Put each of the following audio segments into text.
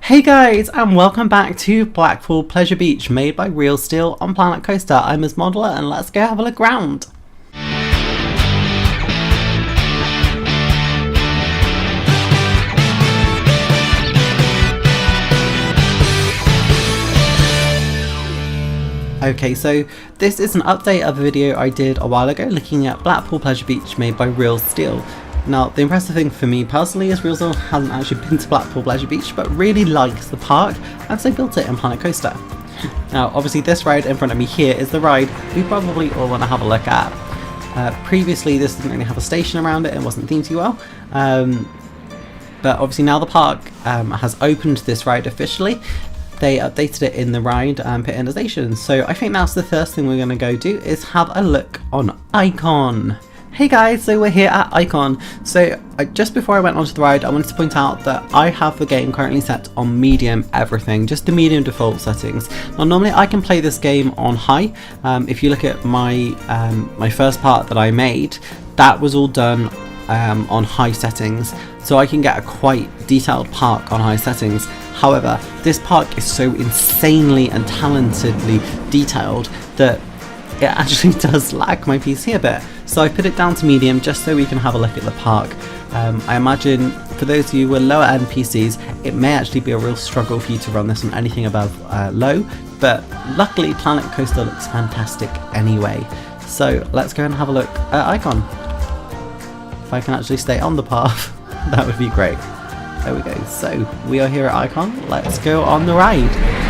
Hey guys, and welcome back to Blackpool Pleasure Beach, made by ReelSteel on Planet Coaster. I'm his modeler, and let's go have a look around. Okay, so this is an update of a video I did a while ago looking at Blackpool Pleasure Beach made by ReelSteel. Now, the impressive thing for me personally is ReelSteel hasn't actually been to Blackpool Pleasure Beach, but really likes the park, and so built it in Planet Coaster. Now, obviously this ride in front of me here is the ride we probably all want to have a look at. Previously this didn't really have a station around it, it wasn't themed too well, but obviously now the park has opened this ride officially. They updated it in the ride and put it in the station, so I think that's the first thing we're going to go do is have a look on Icon. Hey guys, so we're here at Icon. So just before I went onto the ride, I wanted to point out that I have the game currently set on medium everything, just the medium default settings. Now normally I can play this game on high. If you look at my my first part that I made, that was all done on high settings, so I can get a quite detailed park on high settings. However, this park is so insanely and talentedly detailed that it actually does lag my PC a bit. So I put it down to medium just so we can have a look at the park. I imagine for those of you with lower end PCs, it may actually be a real struggle for you to run this on anything above low, but luckily Planet Coaster looks fantastic anyway. So let's go and have a look at Icon. If I can actually stay on the path, that would be great. There we go. So we are here at Icon. Let's go on the ride.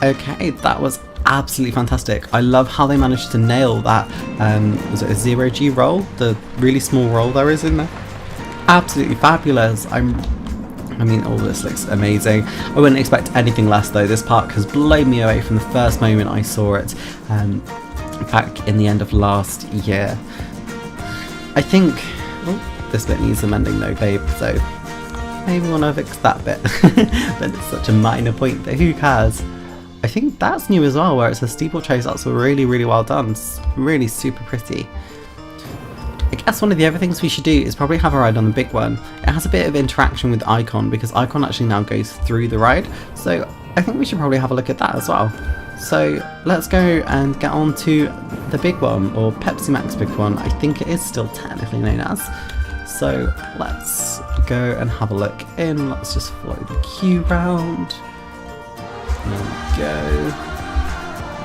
Okay, that was absolutely fantastic. I love how they managed to nail that, was it a 0G roll? The really small roll there is in there. Absolutely fabulous. I mean, all this looks amazing. I wouldn't expect anything less though. This park has blown me away from the first moment I saw it, back in the end of last year. I think, oh, this bit needs amending though, babe, so maybe want to fix that bit. But it's such a minor point that who cares? I think that's new as well, where it's a steeplechase. That's really, really well done. It's really super pretty. I guess one of the other things we should do is probably have a ride on the big one. It has a bit of interaction with Icon because Icon actually now goes through the ride. So I think we should probably have a look at that as well. So let's go and get on to the big one, or Pepsi Max big one. I think it is still technically known as. So let's go and have a look in. Let's just follow the queue round. There we go.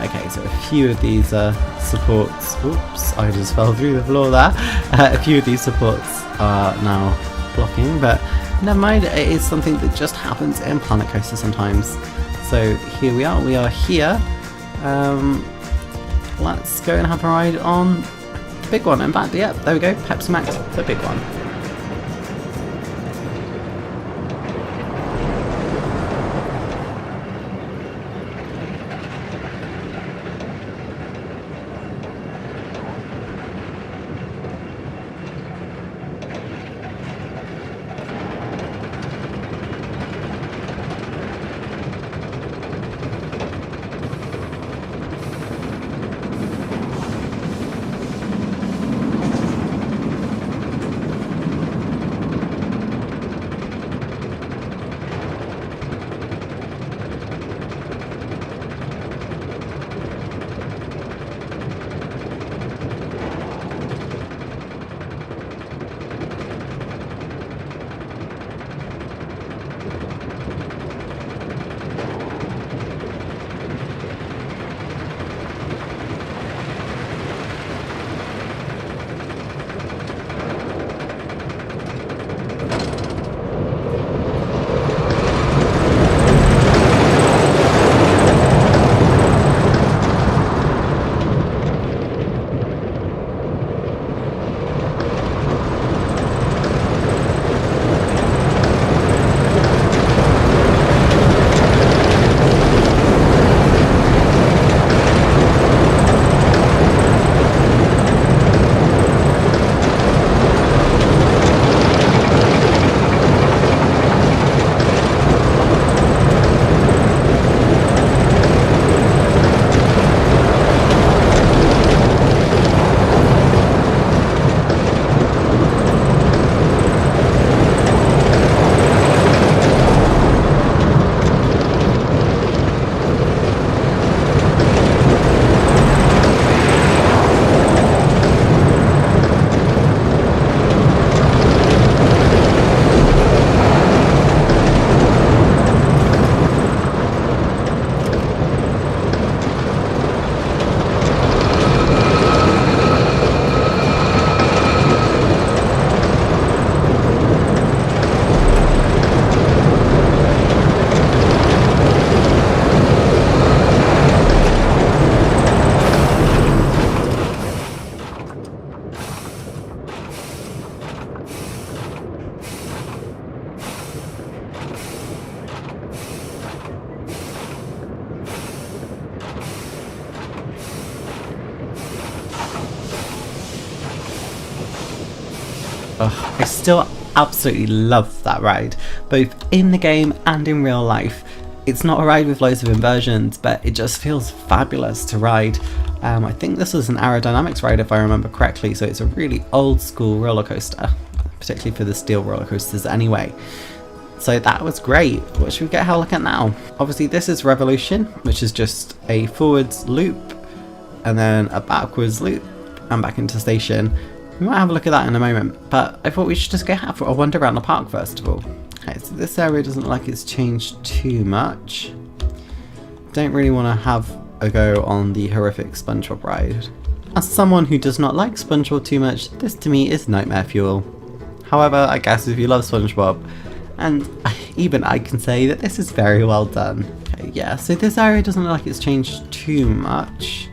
Okay, so a few of these supports, oops, I just fell through the floor there. A few of these supports are now blocking, but never mind, it is something that just happens in Planet Coaster sometimes. So here we are here. Let's go and have a ride on the big one. In fact, yeah, there we go, Pepsi Max, the big one. I still absolutely love that ride, both in the game and in real life. It's not a ride with loads of inversions, but it just feels fabulous to ride. I think this is an aerodynamics ride if I remember correctly, so it's a really old school roller coaster, particularly for the steel roller coasters anyway. So that was great. What should we have a look at now? Obviously this is Revolution, which is just a forwards loop and then a backwards loop and back into station. We might have a look at that in a moment, but I thought we should just go have a wander around the park first of all. Okay, so this area doesn't look like it's changed too much. Don't really want to have a go on the horrific SpongeBob ride. As someone who does not like SpongeBob too much, this to me is nightmare fuel. However, I guess if you love SpongeBob, and even I can say that this is very well done. Okay, yeah, so this area doesn't look like it's changed too much.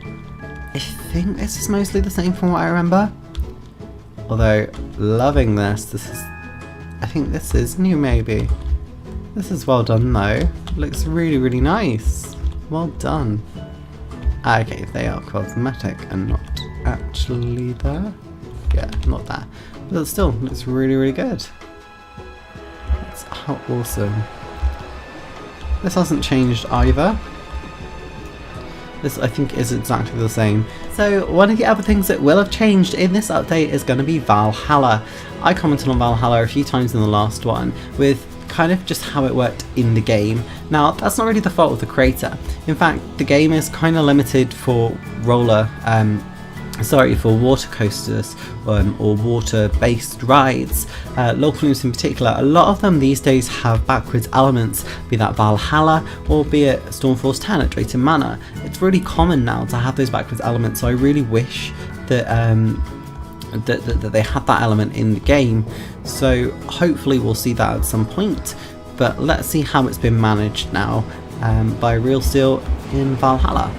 I think this is mostly the same from what I remember. Although, loving this is, I think this is new maybe. This is well done though. Looks really, really nice. Well done. Okay, they are cosmetic and not actually there. Yeah, not there. But it still looks really, really good. That's how awesome. This hasn't changed either. This I think is exactly the same. So one of the other things that will have changed in this update is going to be Valhalla. I commented on Valhalla a few times in the last one with kind of just how it worked in the game. Now that's not really the fault of the creator. In fact, the game is kind of limited for for water coasters or water-based rides. Log flumes in particular, a lot of them these days have backwards elements, be that Valhalla or be it Stormforce 10 at Drayton Manor. It's really common now to have those backwards elements, so I really wish that that they had that element in the game. So hopefully we'll see that at some point, but let's see how it's been managed now by ReelSteel in Valhalla.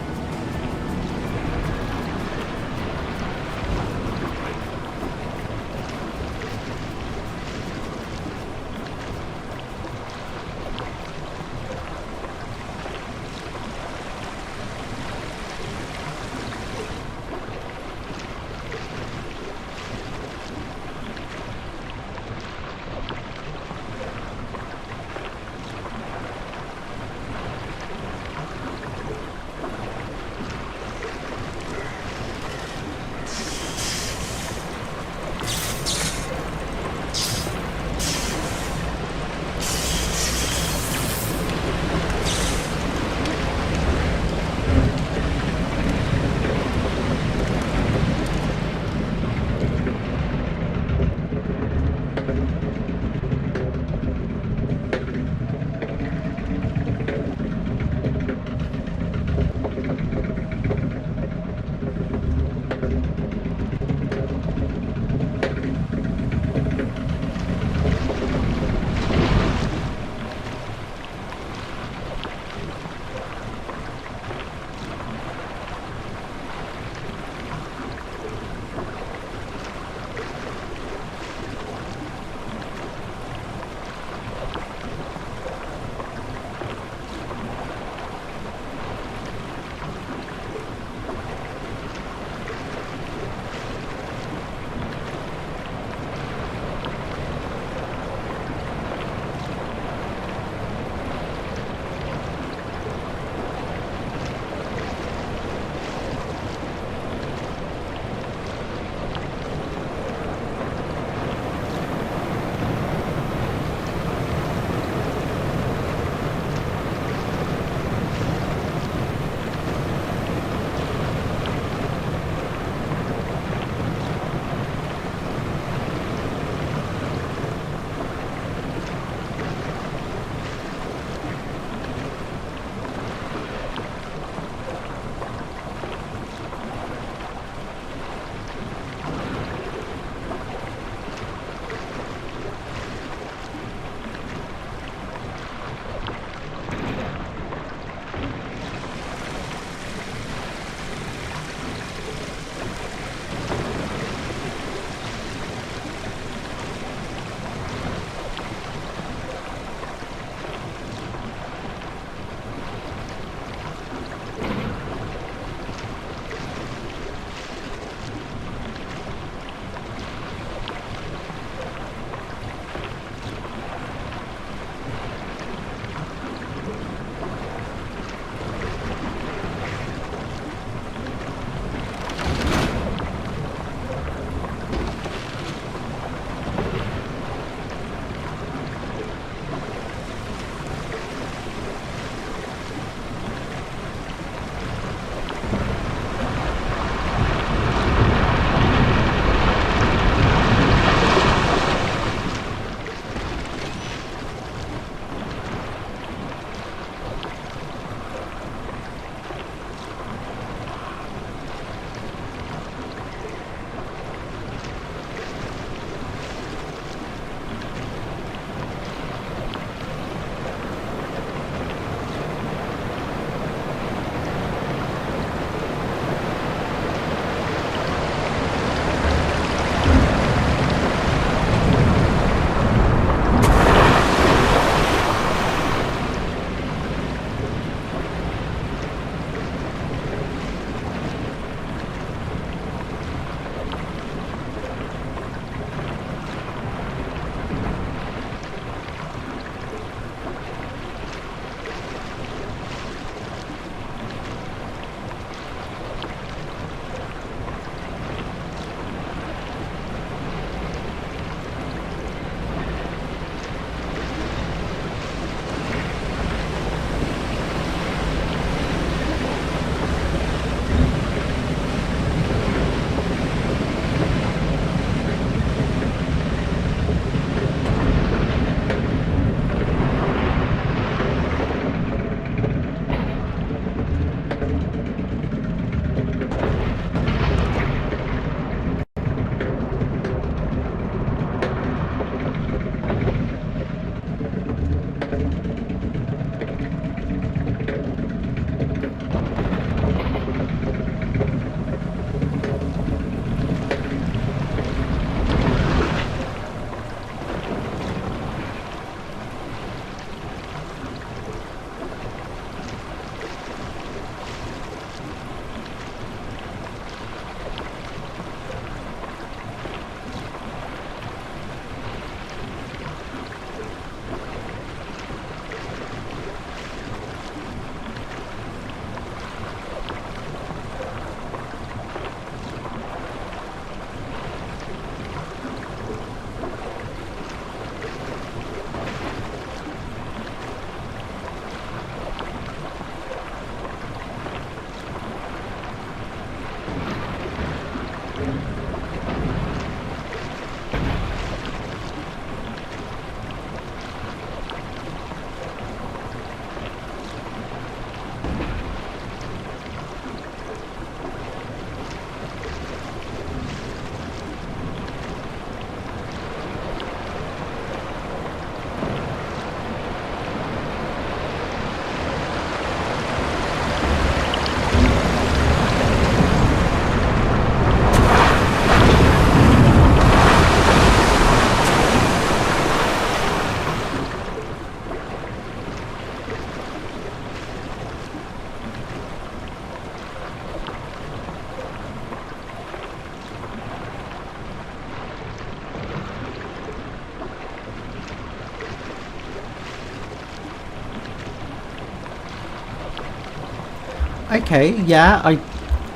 Okay, yeah, I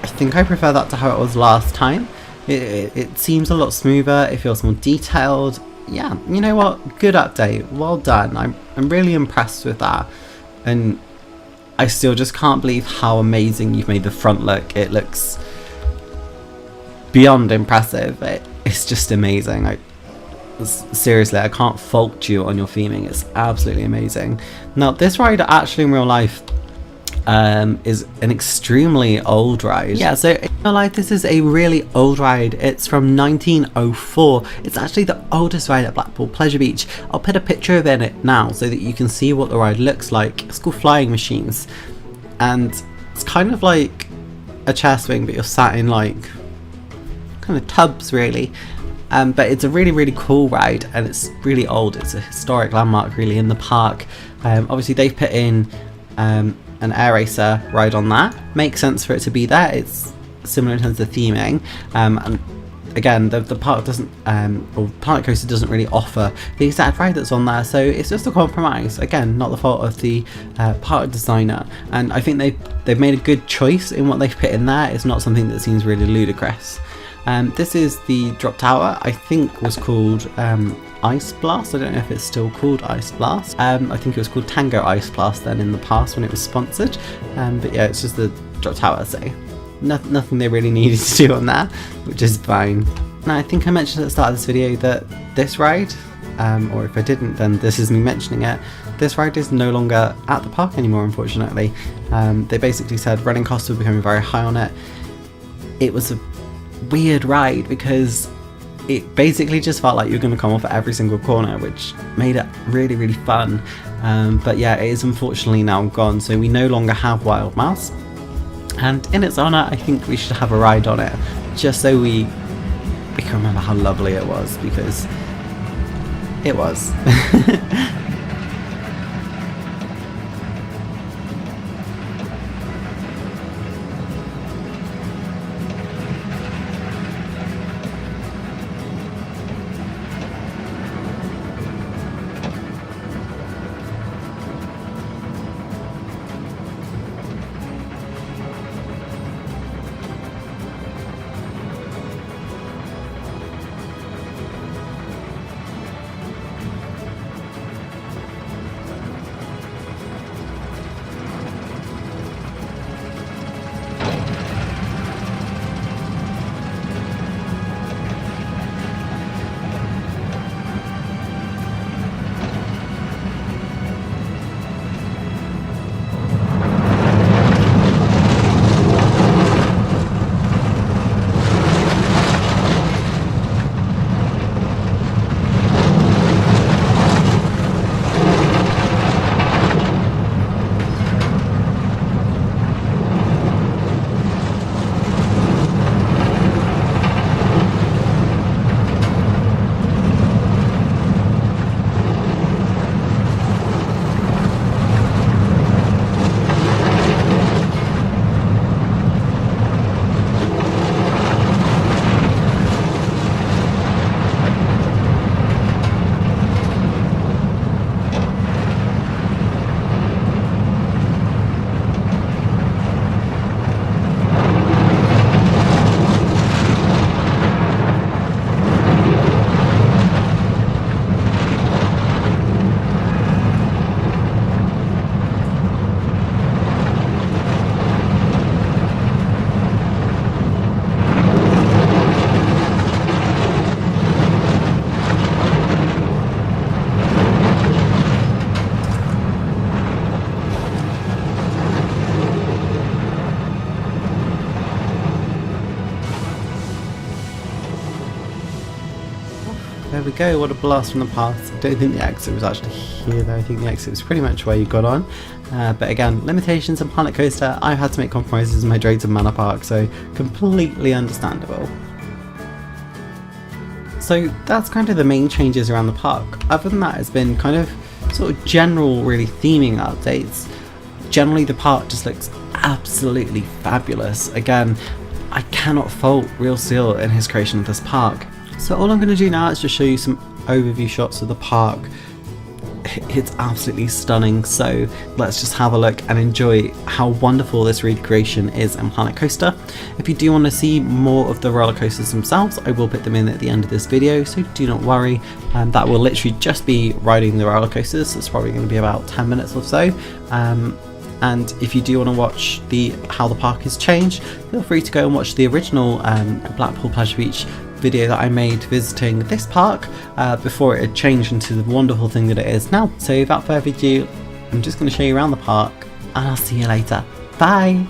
think I prefer that to how it was last time. It seems a lot smoother, it feels more detailed. Yeah, you know what? Good update. Well done. I'm really impressed with that. And I still just can't believe how amazing you've made the front look. It looks beyond impressive. It's just amazing. Seriously, I can't fault you on your theming. It's absolutely amazing. Now, this ride actually in real life is an extremely old ride. Yeah, so in real life this is a really old ride. It's from 1904. It's actually the oldest ride at Blackpool Pleasure Beach. I'll put a picture of it now so that you can see what the ride looks like. It's called Flying Machines, and it's kind of like a chair swing, but you're sat in like kind of tubs really. But it's a really cool ride, and it's really old. It's a historic landmark really in the park. Obviously they've put in an air racer ride on that. Makes sense for it to be there. It's similar in terms of theming, and again the park doesn't or Planet Coaster doesn't really offer the exact ride that's on there, so it's just a compromise. Again, not the fault of the park designer, and I think they've made a good choice in what they've put in there. It's not something that seems really ludicrous. This is the drop tower. I think was called Ice Blast. I don't know if it's still called Ice Blast. I think it was called Tango Ice Blast then in the past when it was sponsored. But yeah, it's just the drop tower, so nothing they really needed to do on that, which is fine. Now, I think I mentioned at the start of this video that this ride, or if I didn't, then this is me mentioning it, this ride is no longer at the park anymore, unfortunately. They basically said running costs were becoming very high on it. It was a weird ride because it basically just felt like you were going to come off at every single corner, which made it really fun. But yeah, it is unfortunately now gone, so we no longer have Wild Mouse, and in its honour I think we should have a ride on it, just so we can remember how lovely it was, because it was. There we go, what a blast from the past. I don't think the exit was actually here though, I think the exit was pretty much where you got on. But again, limitations in Planet Coaster, I've had to make compromises in my Drayton Manor Park, so completely understandable. So that's kind of the main changes around the park. Other than that, it's been kind of sort of general, really theming updates. Generally the park just looks absolutely fabulous. Again, I cannot fault ReelSteel in his creation of this park. So all I'm going to do now is just show you some overview shots of the park. It's absolutely stunning, so let's just have a look and enjoy how wonderful this recreation is in Planet Coaster. If you do want to see more of the roller coasters themselves, I will put them in at the end of this video, so do not worry. That will literally just be riding the roller coasters, so it's probably going to be about 10 minutes or so. And if you do want to watch how the park has changed, feel free to go and watch the original Blackpool Pleasure Beach video that I made visiting this park before it had changed into the wonderful thing that it is now. So without further ado, I'm just going to show you around the park and I'll see you later. Bye!